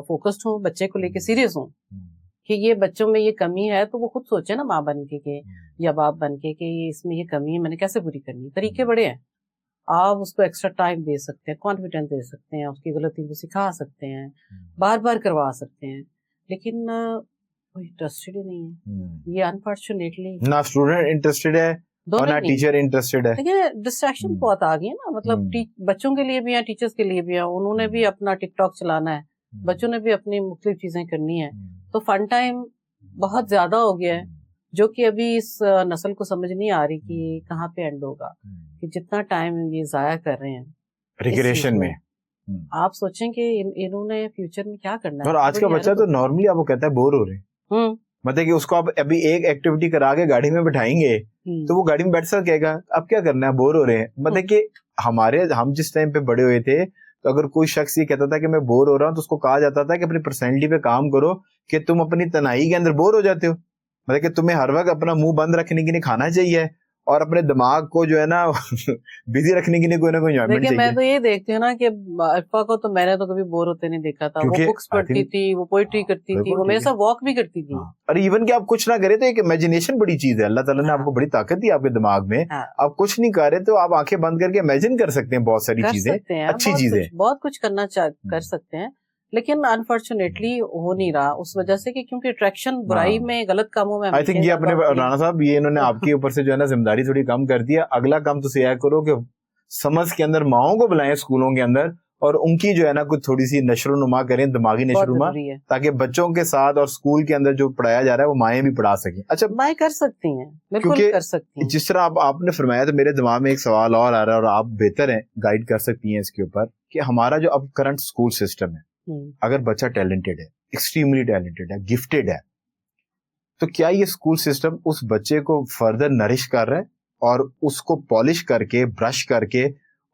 فوکسڈ ہوں, بچے کو لے کے سیریس ہوں کہ یہ بچوں میں یہ کمی ہے, تو وہ خود سوچے نا ماں بن کے کہ یا باپ بن کے کہ اس میں یہ کمی ہے, میں نے کیسے پوری کرنی. طریقے بڑے ہیں, آپ اس کو ایکسٹرا ٹائم دے سکتے ہیں, کانفیڈینس دے سکتے ہیں, اس کی غلطی کو سکھا سکتے ہیں, بار بار کروا سکتے ہیں, لیکن کوئی انٹرسٹڈ ہی نہیں ہے. یہ انفارچونیٹلی نہ اسٹوڈنٹ انٹرسٹڈ ہے اور نہ ٹیچر انٹرسٹڈ ہے. دیکھیں ڈسٹریکشن بہت آ گئی ہے نا, مطلب بچوں کے لیے بھی ہیں, ٹیچرز کے لیے بھی ہیں, انہوں نے بھی اپنا ٹک ٹاک چلانا ہے, بچوں نے بھی اپنی مختلف چیزیں کرنی ہے. تو فن ٹائم بہت زیادہ ہو گیا ہے, جو کہ ابھی اس نسل کو سمجھ نہیں آ رہی کہ کہاں پہ اینڈ ہوگا, کہ جتنا ٹائم یہ ضائع کر رہے ہیں ریکریشن میں. آپ سوچیں کہ انہوں نے فیوچر میں کیا کرنا ہے. اور آج کا بچہ تو نارملی آپ کو کہتا ہے بور ہو رہے ہیں, مطلب کہ اس کو آپ ابھی ایک ایکٹیویٹی کرا کے گاڑی میں بٹھائیں گے تو وہ گاڑی میں بیٹھ سکتا کہے گا اب کیا کرنا ہے, بور ہو رہے ہیں. مطلب کہ ہم جس ٹائم پہ بڑے ہوئے تھے تو اگر کوئی شخص یہ کہتا تھا کہ میں بور ہو رہا ہوں تو اس کو کہا جاتا تھا کہ اپنی پرسنالٹی پہ کام کرو کہ تم اپنی تنہائی کے اندر بور ہو جاتے ہو. مطلب کہ تمہیں ہر وقت اپنا منہ بند رکھنے کے لیے کھانا چاہیے اور اپنے دماغ کو جو ہے نا بزی رکھنے کے لیے کوئی نہ کوئی انجوائمنٹ چاہیے. میں تو یہ دیکھتی ہوں نا کہ عرفا کو تو میں نے تو کبھی بور ہوتے نہیں دیکھا تھا. وہ بکس پڑھتی تھی, وہ پوئٹری کرتی تھی, وہ میرے ساتھ واک بھی کرتی تھی. اور ایون کہ آپ کچھ نہ کریں تو ایک امیجنیشن بڑی چیز ہے, اللہ تعالیٰ نے آپ کو بڑی طاقت دی آپ کے دماغ میں. آپ کچھ نہیں کر رہے تو آپ آنکھیں بند کر کے امیجن کر سکتے ہیں بہت ساری چیزیں, اچھی چیزیں, بہت کچھ کرنا کر سکتے ہیں, لیکن انفارچونیٹلی ہو نہیں رہا اس وجہ سے کہ کیونکہ اٹریکشن برائی میں, غلط کاموں میں. آئی تھنک یہ اپنے رانا صاحب یہ انہوں نے آپ کے اوپر سے جو ہے نا ذمہ داری تھوڑی کم کر دیا. اگلا کام تو یہ کرو کہ سمجھ کے اندر ماؤں کو بلائیں اسکولوں کے اندر اور ان کی جو ہے نا کچھ تھوڑی سی نشر و نما کریں, دماغی نشر و نما, تاکہ بچوں کے ساتھ اور اسکول کے اندر جو پڑھایا جا رہا ہے وہ مائیں بھی پڑھا سکیں. اچھا مائیں کر سکتی ہیں, بالکل کر سکتی ہیں. جس طرح آپ نے فرمایا تو میرے دماغ میں ایک سوال اور آ رہا ہے اور آپ بہتر ہیں, گائیڈ کر سکتی ہیں اس کے اوپر, کہ ہمارا جو اب کرنٹ اسکول سسٹم ہے, اگر بچہ ٹیلنٹڈ ہے, ایکسٹریملی ٹیلنٹڈ ہے, گفٹڈ ہے, تو کیا یہ اسکول سسٹم اس بچے کو فردر نرش کر رہا ہے اور اس کو پالش کر کے, برش کر کے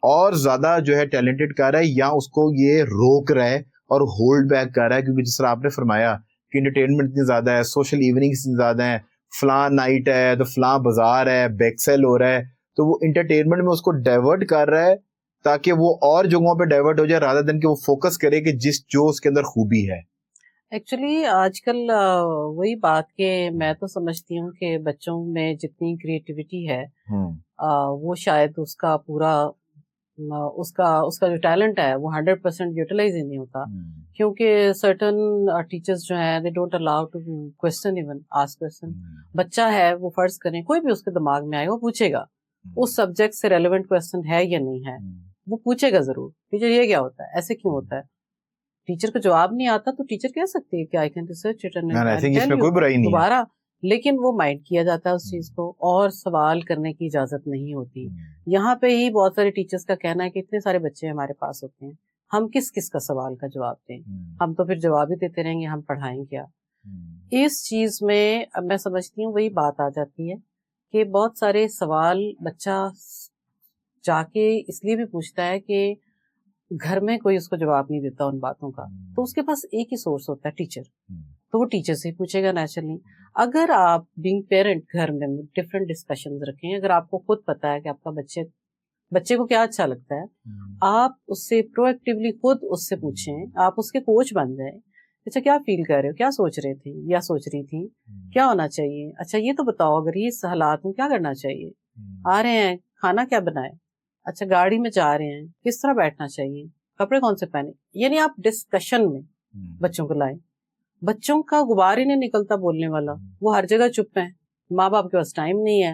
اور زیادہ جو ہے ٹیلنٹڈ کر رہا ہے, یا اس کو یہ روک رہا ہے اور ہولڈ بیک کر رہا ہے؟ کیونکہ جس طرح آپ نے فرمایا کہ انٹرٹینمنٹ اتنی زیادہ ہے, سوشل ایوننگز اتنی زیادہ ہیں, فلاں نائٹ ہے تو فلاں بازار ہے, بیک سیل ہو رہا ہے, تو وہ انٹرٹینمنٹ میں اس کو ڈائیورٹ کر رہا ہے تاکہ وہ اور جگہوں پہ ڈائیورٹ ہو جائے رادر دین کہ وہ فوکس کرے کہ جو اس کے اندر خوبی ہے. ایکچولی آج کل وہی بات کہ میں تو سمجھتی ہوں کہ بچوں میں جتنی کریٹیوٹی ہے وہ شاید اس کا پورا اس کا جو ٹیلنٹ ہے وہ 100% یوٹیلائز ہی نہیں ہوتا, کیونکہ سرٹن ٹیچرز جو ہیں they don't allow to question, even ask question. بچہ ہے وہ فرض کریں کوئی بھی اس کے دماغ میں آئے وہ پوچھے گا, اس سبجیکٹ سے ریلیونٹ کوسچن ہے یا نہیں ہے وہ پوچھے گا ضرور, ٹیچر یہ کیا ہوتا ہے, ایسے کیوں ہوتا ہے. ٹیچر کو جواب نہیں آتا تو ٹیچر کہہ سکتی ہے کہ آئی کین ریسرچ اٹ دوبارہ, لیکن وہ مائنڈ کیا جاتا ہے اس چیز کو اور سوال کرنے کی اجازت نہیں ہوتی. یہاں پہ ہی بہت سارے ٹیچرز کا کہنا ہے کہ اتنے سارے بچے ہمارے پاس ہوتے ہیں, ہم کس کا سوال کا جواب دیں, ہم تو پھر جواب ہی دیتے رہیں گے, ہم پڑھائیں کیا. اس چیز میں اب میں سمجھتی ہوں وہی بات آ جاتی ہے کہ بہت سارے سوال بچہ جا کے اس لیے بھی پوچھتا ہے کہ گھر میں کوئی اس کو جواب نہیں دیتا ان باتوں کا, تو اس کے پاس ایک ہی سورس ہوتا ہے ٹیچر, تو وہ ٹیچر سے ہی پوچھے گا نیچرلی. اگر آپ بینگ پیرنٹ گھر میں ڈفرینٹ ڈسکشنز رکھیں, اگر آپ کو خود پتا ہے کہ آپ کا بچے کو کیا اچھا لگتا ہے, آپ اس سے پرو ایکٹیولی خود اس سے پوچھیں, آپ اس کے کوچ بن جائیں. اچھا کیا فیل کر رہے ہو, کیا سوچ رہے تھے یا سوچ رہی تھی, کیا ہونا چاہیے, اچھا یہ تو بتاؤ اگر یہ حالات میں کیا کرنا چاہیے, آ رہے ہیں کھانا کیا بنائے, اچھا گاڑی میں جا رہے ہیں کس طرح بیٹھنا چاہیے, کپڑے کون سے پہنے. یعنی آپ ڈسکشن میں بچوں کو لائیں. بچوں کا غبار ہی نہیں نکلتا بولنے والا, وہ ہر جگہ چپ ہیں, ماں باپ کے پاس ٹائم نہیں ہے,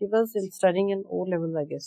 She was studying in O level, I guess.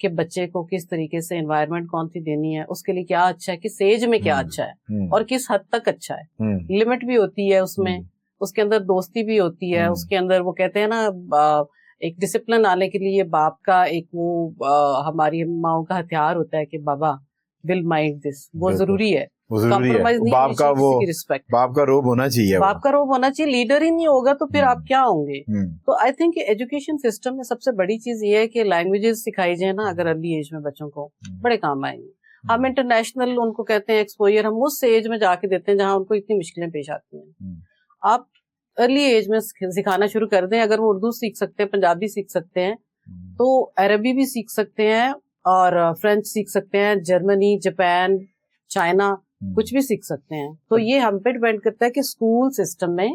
کہ بچے کو کس طریقے سے انوائرمنٹ کون سی دینی ہے, اس کے لیے کیا اچھا ہے, کس ایج میں کیا اچھا ہے اور کس حد تک اچھا ہے. لمٹ بھی ہوتی ہے اس میں, اس کے اندر دوستی بھی ہوتی ہے, اس کے اندر وہ کہتے ہیں نا ایک ڈسپلن آنے کے لیے باپ کا ایک وہ ہماری ماؤں کا ہتھیار ہوتا ہے کہ بابا ول مائنڈ دس, وہ ضروری ہے. کمپرومائز نہیں باپ کا وہ رسپیکٹ, باپ کا روب ہونا چاہیے, باپ کا روب ہونا چاہیے. لیڈر ہی نہیں ہوگا تو پھر آپ کیا ہوں گے؟ تو آئی تھنک ایجوکیشن سسٹم میں سب سے بڑی چیز یہ ہے کہ لینگویجز سکھائی جائیں نا, اگر ارلی ایج میں بچوں کو بڑے کام آئیں گے. ہم انٹرنیشنل ان کو کہتے ہیں ایکسپوجر, ہم اس ایج میں جا کے دیتے ہیں جہاں ان کو اتنی مشکلیں پیش آتی ہیں. آپ ارلی ایج میں سکھانا شروع کر دیں, اگر وہ اردو سیکھ سکتے ہیں, پنجابی سیکھ سکتے ہیں, تو عربی بھی سیکھ سکتے ہیں اور فرینچ سیکھ سکتے ہیں, جرمنی, جاپان, چائنا, کچھ بھی سیکھ سکتے ہیں. تو یہ ہم پہ ڈیپینڈ کرتا ہے کہ اسکول سسٹم میں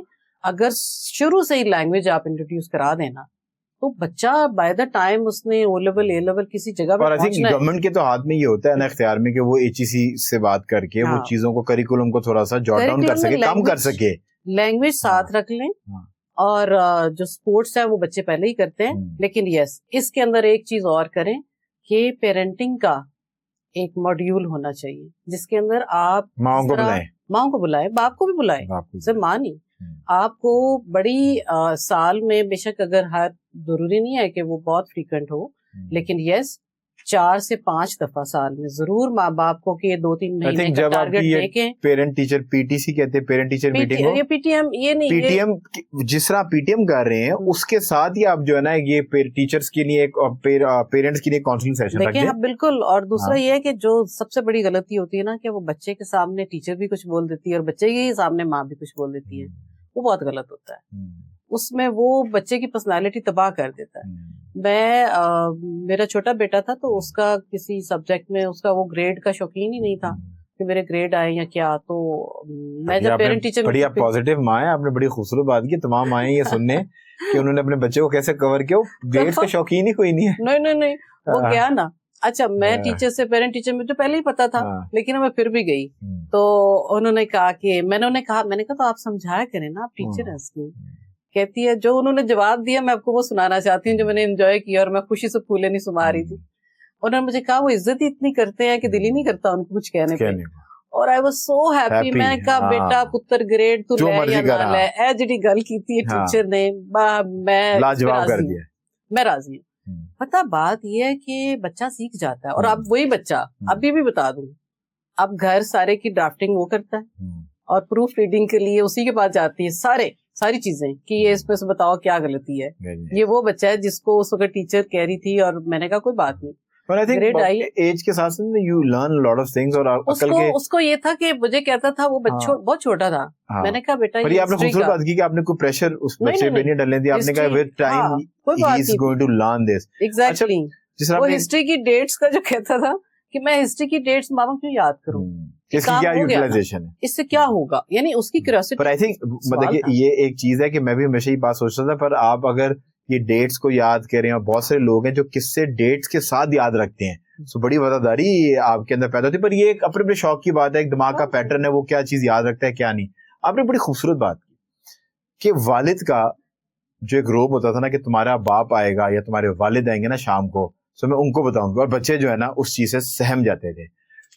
اگر شروع سے ہی لینگویج آپ انٹروڈیوس کرا دینا تو بچہ بائی دا ٹائم اس نے او لیول اے لیول کسی جگہ پہ پہنچنا ہے. گورنمنٹ کے تو ہاتھ میں یہ ہوتا ہے نا اختیار میں کہ وہ HEC سے بات کر کے وہ چیزوں کو کریکولم کو تھوڑا سا جاٹ ڈاؤن کر سکے, کم کر سکے, لینگویج ساتھ رکھ لیں. اور جو سپورٹس ہے وہ بچے پہلے ہی کرتے ہیں, لیکن یس اس کے اندر ایک چیز اور کریں کہ پیرنٹنگ کا ایک ماڈیول ہونا چاہیے جس کے اندر آپ ماؤں کو بلائیں, باپ کو بھی بلائیں, صرف ماں نہیں. آپ کو بڑی سال میں بے شک اگر ہر ضروری نہیں ہے کہ وہ بہت فریکوینٹ ہو, لیکن یس 4 سے 5 دفعہ سال میں ضرور ماں باپ کو کہ 2-3 مہینے کا ٹارگٹ دے کے پیرنٹ ٹیچر PTC کہتے ہیں, پیرنٹ ٹیچر میٹنگ ہو, یہ PTM یہ نہیں, PTM جس طرح PTM کر رہے ہیں اس کے ساتھ ہی آپ جو ہے نا یہ ٹیچرز کے لیے پیرنٹس کے لیے کاؤنسلنگ سیشن رکھ دیں. بالکل. اور دوسرا یہ ہے کہ جو سب سے بڑی غلطی ہوتی ہے نا کہ وہ بچے کے سامنے ٹیچر بھی کچھ بول دیتی ہے اور بچے کے سامنے ماں بھی کچھ بول دیتی ہے, وہ بہت غلط ہوتا ہے. اس میں وہ بچے کی پرسنالٹی تباہ کر دیتا ہے. میرا چھوٹا بیٹا تھا تو اس کا کسی سبجیکٹ میں اس کا وہ گریڈ کا شوقین ہی نہیں تھا کہ میرے گریڈ آئے یا کیا. تو میں جب پیرنٹ ٹیچر بڑی پازیٹیو ماں ہے, آپ نے بڑی خوبصورت بات کی. تمام مائیں یہ سننے کہ انہوں نے اپنے بچے کو کیسے کور کیا, گریڈ کا شوقین ہی کوئی نہیں ہے. نہیں وہ گیا نا. اچھا میں ٹیچر سے پیرنٹ ٹیچر مجھے پہلے ہی پتا تھا, لیکن میں پھر بھی گئی. تو انہوں نے کہا کہ میں نے کہا تو آپ سمجھایا کریں نا, آپ ٹیچر ہیں اس کی. کہتی ہے جو انہوں نے جواب دیا میں آپ کو وہ سنانا چاہتی ہوں جو میں نے انجوائے کیا اور میں خوشی سے پھولے نہیں سما رہی تھی. انہوں نے مجھے کہا وہ عزت ہی اتنی کرتے ہیں کہ دل ہی نہیں کرتا ان کو کچھ کہنے پہ. اور آئی واز سو ہیپی. میں کہا بیٹا پتر گریڈ تو لے یا نہ لے, اے جڑی گل کیتی ہے ٹیچر نے میں راضی ہوں. پتہ بات یہ ہے کہ بچہ سیکھ جاتا ہے. اور اب وہی بچہ ابھی بھی بتا دوں, اب گھر سارے کی ڈرافٹنگ وہ کرتا ہے اور پروف ریڈنگ کے لیے اسی کے پاس جاتی ہے ساری چیزیں کہ یہ اس میں سے بتاؤ کیا غلطی ہے. یہ وہ بچہ ہے جس کو اس وقت ٹیچر کہہ رہی تھی اور میں نے کہا کوئی بات نہیں. ایج کے ساتھ you learn a lot of things. اور اس کو یہ تھا کہ مجھے کہتا تھا وہ بہت چھوٹا تھا. میں نے کہا بیٹا یہ آپ نے خوبصورت بات کی کہ آپ نے کوئی پریشر اس بچے پہ نہیں ڈالنے دیا. آپ نے کہا with time he is going to learn this. Exactly. وہ ہسٹری کی ڈیٹس کا جو کہتا تھا کہ میں ہسٹری کی ڈیٹس ماما کیوں یاد کروں, اس کی کیا یوٹیلائزیشن ہے, اس سے کیا ہوگا, یعنی اس کی کیوریوسٹی. پر آئی تھنک مطلب کہ یہ ایک چیز ہے کہ میں بھی ہمیشہ یہ بات سوچتا تھا, پر آپ اگر یہ ڈیٹس کو یاد کریں, اور بہت سارے لوگ ہیں جو کس سے ڈیٹس کے ساتھ یاد رکھتے ہیں, سو بڑی وفاداری آپ کے اندر پیدا ہوتی ہے. پر یہ ایک اپنے اپنے شوق کی بات ہے, ایک دماغ کا پیٹرن ہے, وہ کیا چیز یاد رکھتا ہے کیا نہیں. آپ نے بڑی خوبصورت بات کی کہ والد کا جو ایک روب ہوتا تھا نا کہ تمہارا باپ آئے گا یا تمہارے والد آئیں گے نا شام کو, سو میں ان کو بتاؤں گا, اور بچے جو ہے نا اس چیز سے سہم جاتے تھے.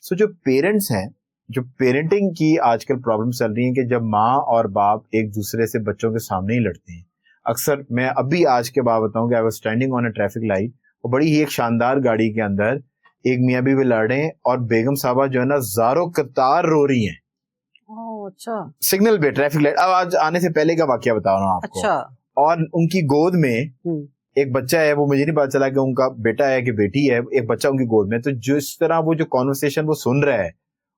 سو جو پیرنٹس ہیں, جو پیرنٹنگ کی آج کل پرابلم چل رہی ہیں کہ جب ماں اور باپ ایک دوسرے سے بچوں کے سامنے ہی لڑتے ہیں. اکثر میں ابھی آج کے بعد بتاؤں کہ I was standing on a traffic light, اور بڑی ہی ایک شاندار گاڑی کے اندر ایک میاں بیوی لڑ رہے ہیں اور بیگم صاحبہ جو ہے نا زاروں قطار رو رہی ہیں. اچھا, سگنل پہ ٹریفک لائٹ, اب آج آنے سے پہلے کا واقعہ بتا رہا ہوں آپ کو. اور ان کی گود میں ایک بچہ ہے, وہ مجھے نہیں پتا چلا کہ ان کا بیٹا ہے کہ بیٹی ہے, ایک بچہ ان کی گود میں. تو جس طرح وہ جو کانورسیشن وہ سن رہا ہے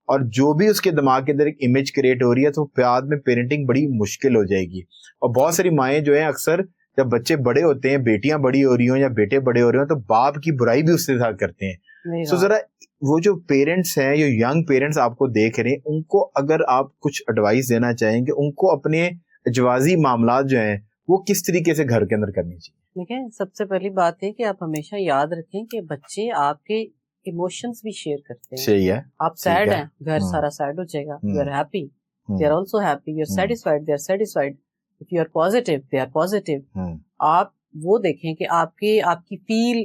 اور جو بھی اس کے دماغ کے اندر ایک امیج کریٹ ہو رہی ہے, تو بعد میں پیرنٹنگ بڑی مشکل ہو جائے گی. اور بہت ساری مائیں جو ہیں اکثر جب بچے بڑے ہوتے ہیں, بیٹیاں بڑی ہو رہی ہوں یا بیٹے بڑے ہو رہے ہوں, تو باپ کی برائی بھی اس کے ساتھ کرتے ہیں. سو ذرا وہ جو پیرنٹس ہیں, جو ینگ پیرنٹس آپ کو دیکھ رہے ہیں, ان کو اگر آپ کچھ ایڈوائس دینا چاہیں کہ ان کو اپنے جوازی معاملات جو ہیں وہ کس طریقے سے گھر کے اندر کرنی چاہیے. دیکھیں, سب سے پہلی بات ہے کہ آپ ہمیشہ یاد رکھیں کہ بچے آپ کے ایموشنز بھی شیئر کرتے ہیں. صحیح ہے. آپ سیڈ ہیں, گھر سارا سیڈ ہو جائے گا. You are happy, they are also happy. You are satisfied, they are satisfied. If you are positive, they are positive. آپ وہ دیکھیں کہ آپ کی فیل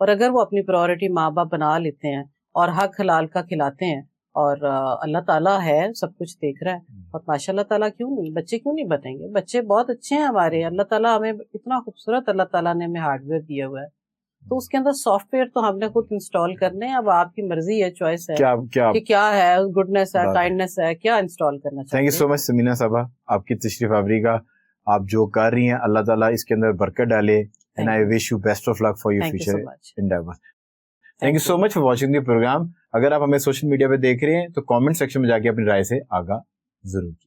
اور اگر وہ اپنی پرائورٹی ماں باپ بنا لیتے ہیں اور حق حلال کا کھلاتے ہیں اور اللہ تعالیٰ ہے سب کچھ دیکھ رہا ہے اور ماشاء اللہ تعالیٰ کیوں نہیں، بچے کیوں نہیں بتائیں گے، بچے بہت اچھے ہیں ہمارے، اللہ تعالیٰ ہمیں اتنا خوبصورت اللہ تعالیٰ نے ہمیں ہارڈ ویئر دیا ہوا ہے، تو اس کے اندر سافٹ ویئر تو ہم نے خود انسٹال کرنے ہیں، اب آپ کی مرضی ہے، چوائس ہے کہ کیا ہے، گڈنس ہے، کائنڈنس ہے، کیا انسٹال کرنا چاہتے ہیں۔ تھینک یو سو مچ سمینا صاحبہ، آپ کی تشریف آوری کا، آپ جو کر رہی ہیں اللہ تعالیٰ اس کے اندر برکت ڈالے، and I wish you best of luck for your future endeavour. Thank you so much for watching the programme. اگر آپ ہمیں سوشل میڈیا پہ دیکھ رہے ہیں تو کامنٹ سیکشن میں جا کے اپنی رائے سے آگاہ ضرور کیجیے۔